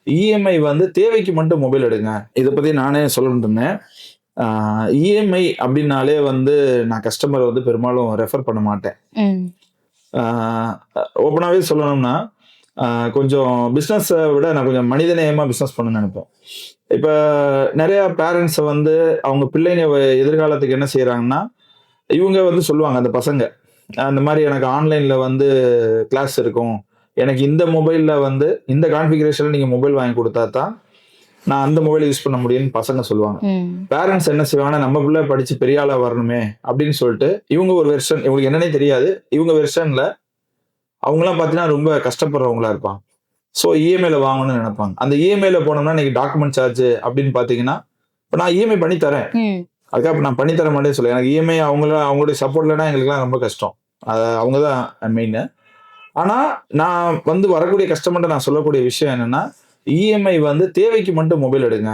EMI வந்து தேவைக்கு மட்டும் மொபைல் எடுங்க. இத பத்தி நானே சொல்லணும்னு இருந்தேன். இஎம்ஐ அப்டின்னாலே வந்து நான் கஸ்டமர வந்து பெரும்பாலும் ரெஃபர் பண்ண மாட்டேன். ம். ஆ ஓப்பனாவே சொல்லணும்னா, ஆ கொஞ்சம் பிசினஸ விட நான் கொஞ்சம் மனிதநேயமா பிசினஸ் பண்ணணும்னு நெனைப்பேன். இப்ப நெறைய பேரண்ட்ஸ் வந்து அவங்க பிள்ளைங்க எதிர்காலத்துக்கு என்ன செய்றாங்கன்னா, இவங்க வந்து சொல்லுவாங்க அந்த பசங்க. அந்த மாரி எனக்கு ஆன்லைன்ல வந்து கிளாஸ் இருக்கும். எனக்கு இந்த மொபைல்ல வந்து இந்த கான்ஃபிகரேஷன்ல நீங்க மொபைல் வாங்கி குடுத்தா தான், நான் அந்த மொபைல் யூஸ் பண்ண முடியும்னு பசங்க சொல்லுவாங்க. ம். பேரண்ட்ஸ் என்ன செய்வாங்கன்னா, நம்ம பிள்ளை படிச்சு பெரிய ஆளா வரணுமே அப்படின்னு சொல்லிட்டு, இவங்க ஒரு வெர்ஷன் இவங்களுக்கு என்னன்னே தெரியாது. இவங்க வெர்ஷன்ல அவங்கலாம் பார்த்தீங்கன்னா, ரொம்ப கஷ்டப்படுறவங்களா இருப்பாங்க. ஸோ இஎம்ஐல வாங்கணும்னு நெனைப்பாங்க. அந்த இஎம்ஐல போனோம்னா, இன்னைக்கு டாக்குமெண்ட் சார்ஜ் அப்படின்னு பார்த்தீங்கன்னா, இப்ப நான் இஎம்ஐ பண்ணி தரேன். ம். அதுக்காக இப்ப நான் பண்ணி தர மாட்டேன்னு சொல்லல. எனக்கு இஎம்ஐ அவங்களுடைய சப்போர்ட் இல்லன்னா எங்களுக்கெல்லாம் ரொம்ப கஷ்டம். அவங்க தான் மெயினு. ஆனா, நான் வந்து வரக்கூடிய கஸ்டமர்ட்ட நான் சொல்லக்கூடிய விஷயம் என்னன்னா, இஎம்ஐ வந்து தேவைக்கு மட்டும் மொபைல் எடுங்க.